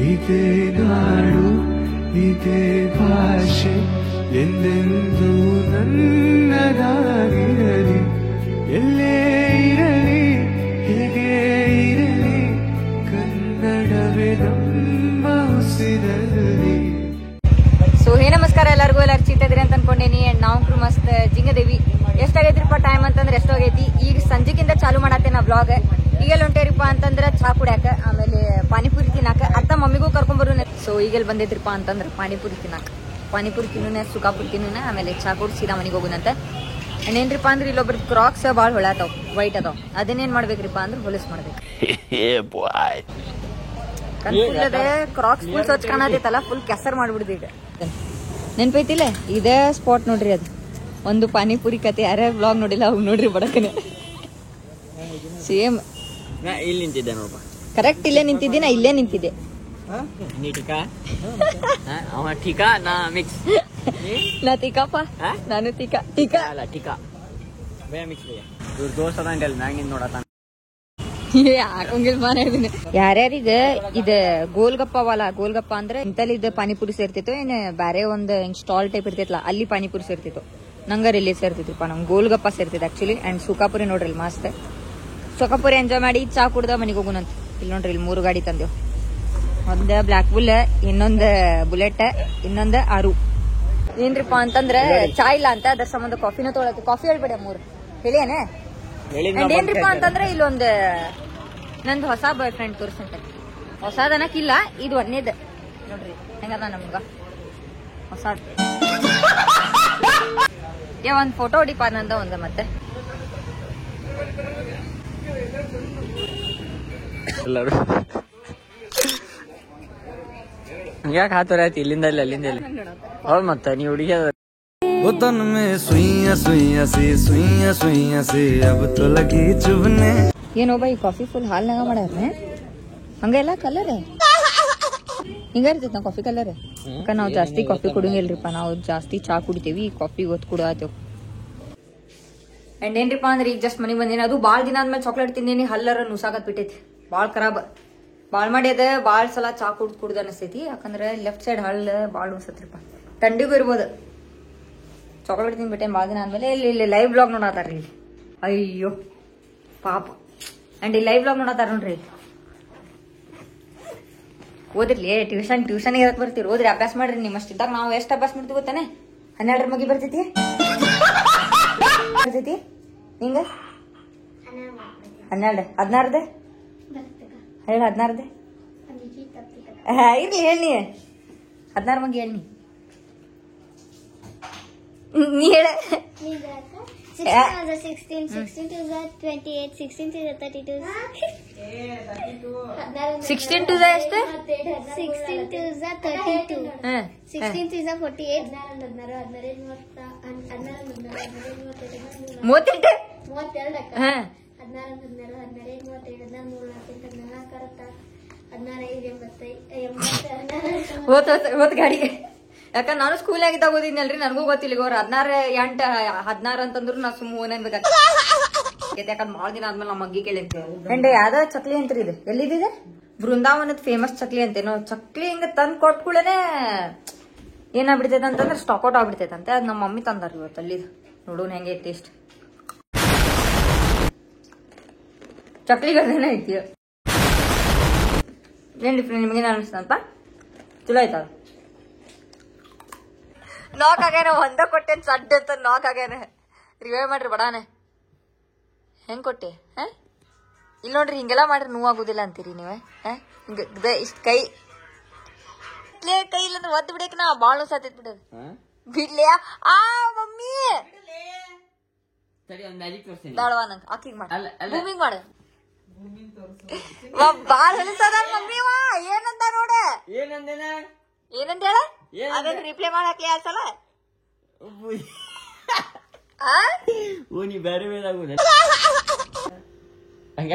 ಇದೇ ನಾಡು ಇದೇ ಭಾಷೆ ಎಂದೆಂದೂ ನನ್ನದಾಗಿರಲಿ. ಎಲ್ಲೇ ಇರಲಿ ಹೇಗೆ ಇರಲಿ ಕನ್ನಡವೇ ನಮ್ಮ ಉಸಿರಲ್ಲಿ. ಸೊ ಹೇ ನಮಸ್ಕಾರ ಎಲ್ಲರಿಗೂ. ಎಲ್ಲರೂ ಚೀತಿದ್ರಿ ಅಂತ ಅನ್ಕೊಂಡೇನಿ. ಅಂಡ್ ನಾವು ಮಸ್ತ್ ಜಿಂಗದೇವಿ. ಎಷ್ಟಾಗೈತ್ರಿಪ್ಪ ಟೈಮ್ ಅಂತಂದ್ರೆ ಎಷ್ಟಾಗೈತಿ. ಈಗ ಸಂಜೆಗಿಂತ ಚಾಲು ಮಾಡತ್ತೆ ನಾ ಬ್ಲಾಗ್. ಈಗೆಲ್ಲ ಹೊಂಟೇರಿಪ್ಪ ಅಂತಂದ್ರೆ ಚಾ ಕುಡ್ಯಾಕ, ಆಮೇಲೆ ಪಾನಿಪುರಿ ತಿನ್ನಾಕ. ಅತ್ತ ಮಮ್ಮಿಗೂ ಕರ್ಕೊಂಡ್ಬರು. ಸೊ ಈಗೆಲ್ಲ ಬಂದೈತ್ರಿಪ್ಪ ಅಂತಂದ್ರೆ ಪಾನಿಪುರಿ ತಿನ್ನಾಕ. ಪಾನಿಪುರಿ ತಿನ್ನೂನೆ, ಸುಖಾಪುರಿ ತಿನ್ನೂನೆ, ಆಮೇಲೆ ಚಾ ಕುಡ್ ಸೀದಾ ಮನೆಗೆ ಹೋಗುನಂತ. ಅಂಡ್ ಏನ್ರಿಪ್ಪ ಅಂದ್ರೆ ಇಲ್ಲೊಬ್ರು ಕ್ರಾಕ್ಸ್ ಭಾಳ ಹೊಳಾತಾವ್, ವೈಟ್ ಅದಾವ್. ಅದನ್ನೇನ್ ಮಾಡ್ಬೇಕ್ರಿಪ್ಪ ಅಂದ್ರೆ ಹೊಲಸ್ ಮಾಡ್ಬೇಕು. ಕನ್ಫುಲ್ ಕ್ರಾಕ್ಸ್ ಫುಲ್ ಸ್ವಚ್ಛ ಕಾಣತೈತಲ್ಲ, ಫುಲ್ ಕೆಸರ್ ಮಾಡ್ಬಿಡ್ದು ಈಗ. ನೆನ್ಪೈತಿಲ್ಲ ಇದೇ ಸ್ಪಾಟ್ ನೋಡ್ರಿ. ಅದು ಒಂದು ಪಾನಿಪುರಿ ಕತೆ ಯಾರ್ಯಾರ ಬ್ಲಾಗ್ ನೋಡಿಲ್ಲ ಅವ್ ನೋಡ್ರಿ ಬಡಕನೆ. ಸೇಮ್ ಇಲ್ಲಿ ನಿಂತಿದ್ದೆ ನೋಡಪ್ಪ. ಕರೆಕ್ಟ್ ಇಲ್ಲೇ ನಿಂತಿದ್ದಿ, ನಾ ಇಲ್ಲೇ ನಿಂತಿದ್ದೆ. ನಾ ಟಿಕಾಪ್ಪ, ನಾನು ಟಿಕಾ ಟಿಕಾ ಅಲ್ಲ ಟಿಕಾ ಬೇ ಮಿಕ್ಸ್ ಬೇ. ಇವ್ರ ದೋಸ್ತ ಅದಂಗಲ್ ಮ್ಯಾಂಗಿಂದ ನೋಡತಾನ. ಹಾಕೊಂಗಿಲ್ ಮಾನ ಇದೀನಿ. ಯಾರ್ಯಾರೀಗ ಇದ ಗೋಲ್ಗಪ್ಪವಲ್ಲ, ಗೋಲ್ಗಪ್ಪ ಅಂದ್ರೆ ಇಂತಲ್ಲಿ ಇದ ಪಾನಿಪುರಿ ಸೇರ್ತಿತ್ತು, ಏನ್ ಬ್ಯಾರೆ ಒಂದ್ ಸ್ಟಾಲ್ ಟೈಪ್ ಇರ್ತೈತಲ್ಲ ಅಲ್ಲಿ ಪಾನಿಪುರಿ ಸೇರ್ತಿತ್ತು. ನಂಗಾರ ಇಲ್ಲಿ ಸೇರ್ತಿದ್ರಪ್ಪ, ನಮ್ ಗೋಲ್ಗಪ್ಪ ಸೇರ್ತಿತ್ತು ಆಕ್ಚುಲಿ. ಅಂಡ್ ಸುಖಾಪುರಿ ನೋಡ್ರಿ ಇಲ್ಲಿ ಮಸ್ತ್. ಸುಖಾಪುರಿ ಎಂಜಾಯ್ ಮಾಡಿ ಚಾ ಕುಡ್ದ ಮನಿಗ್ ಹೋಗುನಂತ. ಇಲ್ಲಿ ನೋಡ್ರಿ ಇಲ್ಲಿ 3 ಗಾಡಿ ತಂದೇವ್. ಒಂದ್ ಬ್ಲಾಕ್ ಬುಲ್, ಇನ್ನೊಂದ್ ಬುಲೆಟ್, ಇನ್ನೊಂದ್ ಆರು. ಏನ್ರಿಪ್ಪ ಅಂತಂದ್ರೆ ಚಾ ಇಲ್ಲ ಅಂತ, ಅದ್ರ ಸಂಬಂಧ ಕಾಫಿನ ತೊಗೊಳತ್ತು. ಕಾಫಿ ಹೇಳ್ಬೇಡ 3 ಹೇಳಿಯೇನೆ. ಅಂಡ್ ಏನ್ರಿಪ್ಪ ಅಂತಂದ್ರೆ ಇಲ್ಲೊಂದ್ ನಂದು ಹೊಸ ಬಾಯ್ ಫ್ರೆಂಡ್ ತೋರ್ಸಂತ. ಹೊಸದನಕ್ಕಿಲ್ಲ, ಇದು ಒಂದೇದ ನೋಡ್ರಿ ಹೆಂಗದ ನಮ್ಗ ಹೊಸ. ಒಂದ್ ಫೋಟೋ ಹೊಡಿಪ ನಂದ ಒಂದ. ಮತ್ತೆ ಎಲ್ಲರೂ ಯಾಕೆ ಹಾತೋರ ಆಯ್ತು ಇಲ್ಲಿಂದ ಇಲ್ಲಿ ಅಲ್ಲಿಂದ ಇಲ್ಲಿ. ಹೌದು ಮತ್ತೆ ನೀವು ಹುಡುಗಿ तन में सुइया सुइया सी अब तो लगी चुभने. ಏನೋಬ ಈ ಕಾಫಿ ಫುಲ್ ಹಾಲ್ನಾಗ ಮಾಡ್ಯಾರ ಹಂಗೆಲ್ಲ ಕಲರ್ ಹಿಂಗ ಇರ್ತೈತಿ ನಾ ಕಾಫಿ ಕಲರ್. ಅಕ್ಕ ನಾವ್ ಜಾಸ್ತಿ ಕಾಫಿ ಕುಡಿಯಲ್ರಿಪ್ಪ, ನಾವು ಜಾಸ್ತಿ ಚಾ ಕುಡಿತೇವಿ, ಕಾಫಿ ಗೊತ್ತು ಕುಡಾತೇವ್. ಅಂಡ್ ಏನ್ರಿಪ್ಪ ಅಂದ್ರೆ ಈಗ ಜಸ್ಟ್ ಮನೆಗೆ ಬಂದೇನಿ. ಅದು ಬಾಳ್ ದಿನ ಆದ್ಮೇಲೆ ಚಾಕ್ಲೇಟ್ ತಿಂದೇನಿ. ಹಲ್ಲರ ನುಸಾಕತ್ ಬಿಟ್ಟೈತಿ, ಬಾಳ್ ಖರಾಬ್. ಬಾಳ್ ಮಾಡ್ಯದ, ಬಾಳ್ ಸಲ ಚಾ ಕುಡ್ದು ಅನಿಸ್ತೈತಿ. ಯಾಕಂದ್ರೆ ಲೆಫ್ಟ್ ಸೈಡ್ ಹಳ್ಳ ಬಾಳ್ ನುಸತ್ರಿಪ್ಪ. ಥಂಡಿಗೂ ಇರ್ಬೋದು. ಚಾಕ್ಲೇಟ್ ತಿಂದ್ಬಿಟ್ಟೆ ಬಾಳ ದಿನ ಆದ್ಮೇಲೆ. ಇಲ್ಲಿ ಲೈವ್ ಬ್ಲಾಗ್ ನೋಡತಾರ ಇಲ್ಲಿ. ಅಯ್ಯೋ ಪಾಪ. ಅಂಡ್ ಈ ಲೈವ್ ಬ್ಲಾಗ್ ನೋಡತಾರ ನೋಡ್ರಿ. ಓದಿರ್ಲಿ, ಟ್ಯೂಷನ್ ಇರಕ್ ಬರ್ತೀರಿ, ಓದ್ರಿ, ಅಭ್ಯಾಸ ಮಾಡ್ರಿ. ನಿಮ್ಮಷ್ಟಿದ್ದಾಗ ನಾವು ಎಷ್ಟು ಅಭ್ಯಾಸ ಮಾಡ್ತೀವಿ ಗೊತ್ತಾನೆ. 12 ಮಗಿ ಬರ್ತೈತಿ ಹಿಂಗ 12 16 ಹೇಳ 16 ಇರ್ಲಿ ಹೇಳಿ. 16 ಮಗಿ ಹೇಳಿ ನೀ ಹೇಳ. 16 to the 28, 16 to the 32, 16 to the ಎಷ್ಟು? 16 to the 32, 16 to the 48, 38 ಓದ್ ಗಾಡಿ. ಯಾಕಂದ್ರೆ ನಾನು ಸ್ಕೂಲ್ ಆಗಿದ್ದಾಗ ಓದಿದ್ನಲ್ರಿ, ನನಗೂ ಗೊತ್ತಿಲ್ಲ. ಈಗ ಅವ್ರು 16 8 16 ಅಂತಂದ್ರು ನಾ ಸುಮ್ಮ ಅನ್ಬೇಕಾಗ್ತದೆ. ಯಾಕಂದ್ರೆ ಭಾಳ ದಿನ ಆದ್ಮೇಲೆ ನಮ್ಮ ಮಗ್ಗಿ ಕೇಳಿ. ಅಂಡ್ ಯಾವ್ದೋ ಚಕ್ಲಿ ಅಂತ್ರಿ ಇದು. ಎಲ್ಲಿದೆ? ಬೃಂದಾವನದ ಫೇಮಸ್ ಚಕ್ಲಿ ಅಂತೇನೋ. ಚಕ್ಲಿ ಹಿಂಗ ತಂದ್ ಕೊಟ್ಕೂಳೇನೆ ಏನಾಗ್ಬಿಡ್ತೈತೆ ಅಂತಂದ್ರೆ ಸ್ಟಾಕ್ ಔಟ್ ಆಗ್ಬಿಡ್ತೈತೆ ಅಂತೆ. ಅದ್ ನಮ್ಮ ಮಮ್ಮಿ ತಂದಾರ ಇವತ್ತು. ಅಲ್ಲಿ ನೋಡೋಣ ಹೆಂಗೆ ಟೇಸ್ಟ್. ಚಕ್ಲಿಗದೇನ ಐತಿ. ಏನ್ ಡಿಫ್ರೆಂಟ್ ನಿಮ್ಗೇನ ಅನಿಸ್ತಂತ? ಚಲೋ ಆಯ್ತದ. ನಾಕ್ ಆಗ್ಯಾನ, ಒಂದ ಕೊಟ್ಟೇನ್ ಸಡ್ಡ ಅಂತ ನಾಕ್ ಆಗ್ಯಾನ. ರಿವೇ ಮಾಡ್ರಿ ಬಡಾನೆ. ಹೆಂಗ್ ಕೊಟ್ಟೆ? ಇಲ್ಲಿ ನೋಡ್ರಿ, ಹಿಂಗೆಲ್ಲ ಮಾಡ್ರಿ ನೋವಾಗುದಿಲ್ಲ ಅಂತೀರಿ ನೀವೇ. ಹಿಂಗ ಇಷ್ಟ ಕೈ ಇಲ್ಲಂದ್ರೆ ಒದ್ದು ಬಿಡಕ್ ನಾ ಬಾಳ ಸಾತೈತ್ ಬಿಡೋದು. ಬಿಡ್ಲಿಯಾ ಆ ಮಮ್ಮಿ ಬಾಳವಾ ನಂಗೆ ಆಕಿಗ್ ಮಾಡ, ಭೂಮಿಗ್ ಮಾಡ. ಬಾಳ ಹೊಲಸದ ಮಮ್ಮಿ. ಏನಂತ ನೋಡ, ಏನಂತ ಹೇಳ, ಅದನ್ನ ರಿಪ್ಲೈ ಮಾಡಾಕ್ಲಿ ಆ ಸಲ. ನೀ ಬೇರೆ ಬೇರೆ ಆಗುದ ಹಂಗ.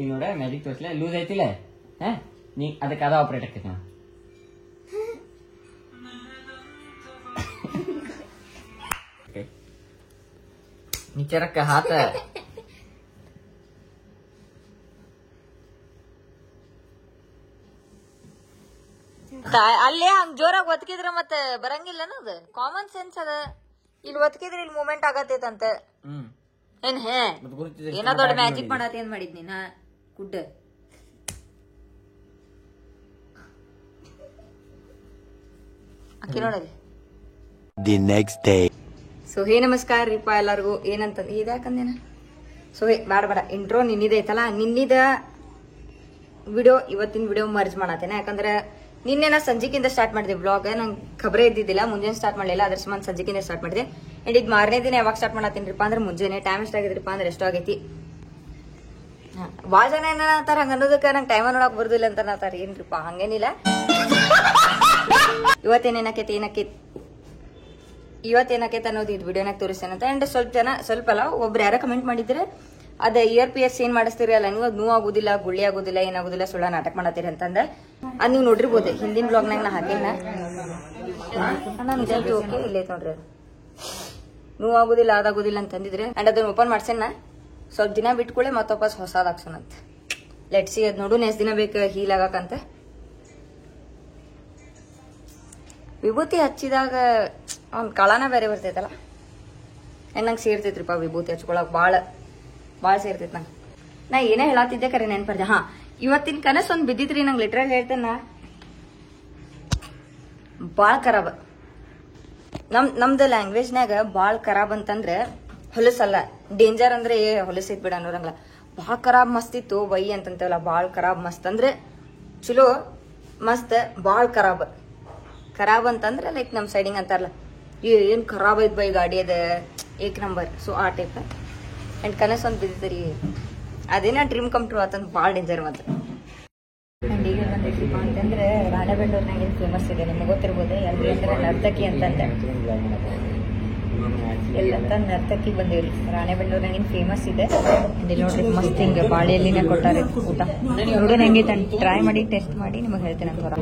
ಈಗ ನೋಡ ಮ್ಯಾಜಿಕ್ ತೋರ್ಸ್ಲ ಲೂಸ್ ಐತಿಲ್ಲ, ನೀ ಅದಕ್ಕೆ ಅದ ಆಪರೇಟ್ ಆಕೈತಿ. ನೀ ಚರಕ್ಕ ಹಾತ ಅಲ್ಲೇ ಹಂಗ್ ಜೋರಾಗಿ ಒತ್ಕಿದ್ರ ಮತ್ತ ಬರಂಗಿಲ್ಲನ ಅದ ಕಾಮನ್ ಸೆನ್ಸ್ ಅದ ಇಲ್ಲಿ ಒತ್ಕಿದ್ರ ಇಲ್ಲಿ ಮೂಮೆಂಟ್ ಆಗತ್ತೈತಂತ ಏನ್ ಹೇ ಏನೋ ದೊಡ್ಡ ಮ್ಯಾಜಿಕ್ ಮಾಡತ್ತೆ ಏನ್ ಮಾಡಿದ್ ನೀನ ಗುಡ್ ಅಕ್ಕಿ ನೋಡಲಿ The next day. So hey ನಮಸ್ಕಾರ ರೀಪಾ ಎಲ್ಲಾರ್ಗು ಏನಂತ ಇದ್ಯಾಕಂದೇನ ಸೊ ಬೇಡ ಇಂಟ್ರೋ ನಿನ್ನಿದ ಐತಲ್ಲ ನಿನ್ನಿದ ವಿಡಿಯೋ ಇವತ್ತಿನ ವಿಡಿಯೋ ಮರ್ಜ್ ಮಾಡತ್ತೇನೆ ಯಾಕಂದ್ರೆ ನಿನ್ನೆ ನಾ ಸಂಜಿಕಿಂದ ಸ್ಟಾರ್ಟ್ ಮಾಡಿದೆ ಬ್ಲಾಗ್ ನಂಗೆ ಖಬರೇ ಇದ್ದಿದ್ದಿಲ್ಲ ಮುಂಜಾನೆ ಸ್ಟಾರ್ಟ್ ಮಾಡಲಿಲ್ಲ ಅದ್ರ ಸಂಬಂಧ ಸಂಜಿಕಿಂದ ಸ್ಟಾರ್ಟ್ ಮಾಡಿದೆ ಅಂಡ್ ಇದು ಮಾರನೇ ದಿನ ಯಾವಾಗ ಸ್ಟಾರ್ಟ್ ಮಾಡತ್ತೀನಿಪ್ಪ ಅಂದ್ರೆ ಮುಂಜಾನೆ ಟೈಮ್ ಎಷ್ಟಾಗಿದ್ರಿಪ್ಪ ಅಂದ್ರೆ ಎಷ್ಟೋ ಆಗೈತಿ ಭಾಳ ಜನ ಏನಂತಾರ ಹಂಗ ಅನ್ನೋದಕ್ಕೆ ನಂಗೆ ಟೈಮ್ ನೋಡಕ್ ಬರುದಿಲ್ಲ ಅಂತ ಅನ್ನತಾರ ಏನ್ರಿಪ್ಪ ಹಂಗೇನಿಲ್ಲ ಇವತ್ತೇನಕೈತೆ ಅನ್ನೋದು ಇದು ವಿಡಿಯೋನಾಗ ತೋರಿಸ್ತೇನಂತ ಅಂಡ್ ಸ್ವಲ್ಪ ಅಲ್ಲ ಒಬ್ರು ಯಾರ ಕಮೆಂಟ್ ಮಾಡಿದ್ರೆ ಅದ ಇಯರ್ ಪಿಯರ್ಸ್ ಏನ್ ಮಾಡಿಸ್ತೀರಿ ಅಲ್ಲ ನೀವು ನೋವು ಆಗುದಿಲ್ಲ ಗುಳ್ಳಿ ಆಗುದಿಲ್ಲ ಏನಾಗುದಿಲ್ಲ ಸುಳ್ಳ ನಾಟಕ ಮಾಡತ್ತೀರಿ ಅಂತಂದ ಅದ್ ನೀವು ನೋಡಿರ್ಬೋದು ಹಿಂದಿನ ಬ್ಲಾಗ್ನಾಗ ನಾ ಹಾಕೇನ ನಿಜಾಗಿ ಓಕೆ ಇಲ್ಲೇ ನೋಡ್ರಿ ಅದು ನೋವು ಆಗುದಿಲ್ಲ ಅದಾಗುದಿಲ್ಲ ಅಂತಂದಿದ್ರೆ ಅಂಡ್ ಅದನ್ನ ಓಪನ್ ಮಾಡ್ಸೇನ ಸ್ವಲ್ಪ ದಿನ ಬಿಟ್ಕೊಳ್ಳಿ ಮತ್ತೊಪ್ಪಸ್ ಹೊಸಾದ್ ಹಾಕ್ಸೋಣಂತ ಲೆಟ್ಸಿ ಅದ್ ನೋಡು ನೆಕ್ಸ್ಟ್ ದಿನ ಬೇಕು ಹೀಲ್ ಆಗಕಂತ ವಿಭೂತಿ ಹಚ್ಚಿದಾಗ ಅವ್ನ ಕಳನ ಬೇರೆ ಬರ್ತೈತಲ್ಲ ನಂಗೆ ಸೇರ್ತೈತ್ರಿಪ್ಪ ವಿಭೂತಿ ಹಚ್ಕೊಳಕ್ ಬಾಳ ಸೇರ್ತೈತ್ ನಂಗೆ ನಾ ಏನೇ ಹೇಳತ್ತಿದ್ದೆ ಕರೆ ನೆನ್ಪರ್ದೆ ಹಾ ಇವತ್ತಿನ ಕನಸು ಒಂದ್ ಬಿದ್ದಿತ್ರಿ ನಂಗೆ ಲಿಟ್ರಲ್ ಹೇಳ್ತೇನ ಬಾಳ್ ಖರಾಬ್ ನಮ್ದು ಲ್ಯಾಂಗ್ವೇಜ್ನಾಗ ಬಾಳ್ ಖರಾಬ್ ಅಂತಂದ್ರೆ ಹೊಲಸಲ್ಲ ಡೇಂಜರ್ ಅಂದ್ರೆ ಹೊಲಸೈತ್ ಬಿಡ ಅನ್ನೋರಂಗಲ್ಲ ಬಾಳ್ ಖರಾಬ್ ಮಸ್ತ್ ಇತ್ತು ಬೈ ಅಂತಂತೇವಲ್ಲ ಬಾಳ್ ಖರಾಬ್ ಮಸ್ತ್ ಅಂದ್ರೆ ಚಲೋ ಮಸ್ತ್ ಬಾಳ್ ಖರಾಬ್ ಅಂತಂದ್ರೆ ಲೈಕ್ ನಮ್ ಸೈಡಿಂಗ್ ಅಂತಾರಲ್ಲ ಏನ್ ಖರಾಬ್ ಐತ್ ಬೈ ಗಾಡಿ ಅದ ಏಕ್ ನಂಬರ್ ಸೊ ಆ ಟೈಪ್ ಅಂಡ್ ಕನಸು ಒಂದ್ ಬಿದ್ದಿದ್ರಿ ಅದೇನ ಡ್ರೀಮ್ ಕಮ್ ಟ್ರೂ ಆತಂದ್ ಬಾಳ್ ಡೇಂಜರ್ ಮಾತ್ರ ಅಂಡ್ ಈಗ ಬಂದಿದ್ರಿಪ್ಪ ಅಂತಂದ್ರೆ ರಾಣೆಬೆನ್ನೂರ್ನಾಗ ಏನ್ ಫೇಮಸ್ ಇದೆ ನಿಮ್ಗೆ ಗೊತ್ತಿರ್ಬೋದು ಎಲ್ರಿ ಅಂದ್ರೆ ನರ್ತಕಿ ಅಂತಂದ ಎಲ್ಲಂತ ನರ್ತಕಿ ಬಂದಿವ್ರಿ ರಾಣೆಬೆನ್ನೂರ್ನಾಗ ಏನ್ ಫೇಮಸ್ ಇದೆ ಇಲ್ಲಿ ನೋಡ್ರಿ ಮಸ್ತ್ ಹಿಂಗ ಬಾಳೆಯಲ್ಲಿನೇ ಕೊಟ್ಟಾರೆ ಊಟ ನೋಡೋಣ ಹೆಂಗೈತೆ ಟ್ರೈ ಮಾಡಿ ಟೆಸ್ಟ್ ಮಾಡಿ ನಿಮಗೆ ಹೇಳ್ತೇನೆ ಅಂತ ಹೊರ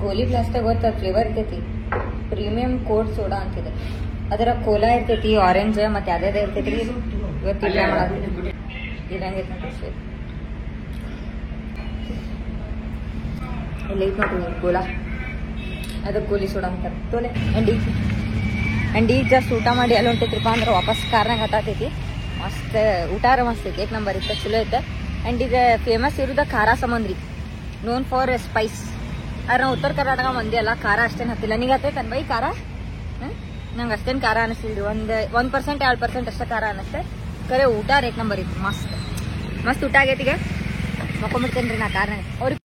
ಗೋಲಿ ಬ್ಲಾಸ್ಟ್ ಗೊತ್ತ ಫ್ಲೇವರ್ ಇರ್ತೈತಿ ಪ್ರೀಮಿಯಂ ಕೋಲ್ಡ್ ಸೋಡಾ ಅಂತಿದೆ ಅದರ ಕೋಲಾ ಇರ್ತೈತಿ ಆರೆಂಜ್ ಮತ್ತೆ ಯಾವ್ಯಾವ್ದು ಇರ್ತೈತಿ ಇವತ್ತು ಇಲ್ಲ ಮಾಡೋದು ಇದಂಗೈತಿ ನೋಡ್ರಿ ಇಲ್ಲಿ ಐತಿ ನೋಡ್ರಿ ಗೋಲಾ ಅದಕ್ಕೆ ಗೋಲಿ ಸೋಡಾ ಅಂತಾರೆ ತೋಲೆ ಅಂಡ್ ಈಗ ಜಸ್ಟ್ ಊಟ ಮಾಡಿ ಅಲ್ಲಿ ಹೊಂಟೈತ್ರಿಪ್ಪ ಅಂದ್ರೆ ವಾಪಸ್ ಕಾರ್ನಾಗ ಹತ್ತೈತಿ ಮಸ್ತ್ ಊಟಾರ ಮಸ್ತ್ ಐತಿ ಏಕ್ ನಂಬರ್ ಇತ್ತು ಚಲೋ ಐತೆ ಅಂಡ್ ಈಗ ಫೇಮಸ್ ಇರೋದ ಖಾರ ಸಮಂದ್ರಿ ನೋನ್ ಫಾರ್ ಸ್ಪೈಸ್ ಆದ್ರೆ ನಾವು ಉತ್ತರ ಕರ್ನಾಟಕ ಮಂದಿ ಅಲ್ಲ ಖಾರ ಅಷ್ಟೇನು ಹತ್ತಿಲ್ಲ ನಿಂಗೆ ಹತ್ತೈತನ್ ಬೈ ಖಾರ ನಂಗೆ ಅಷ್ಟೇನು ಖಾರ ಅನಿಸ್ತಿಲ್ರಿ 1% 2% ಅಷ್ಟೇ ಖಾರ ಅನಿಸ್ತೆ ಖರೆ ಊಟ ರೇಟ್ ನಂಬರ್ ಇತ್ತು ಮಸ್ತ್ ಊಟ ಆಗೈತಿ ಈಗ ಮಕ್ಕೊಂಬಿಡ್ತೇನೆ ರೀ ನಾ ಕಾರ್ನಾಗ ಅವ್ರಿಗೆ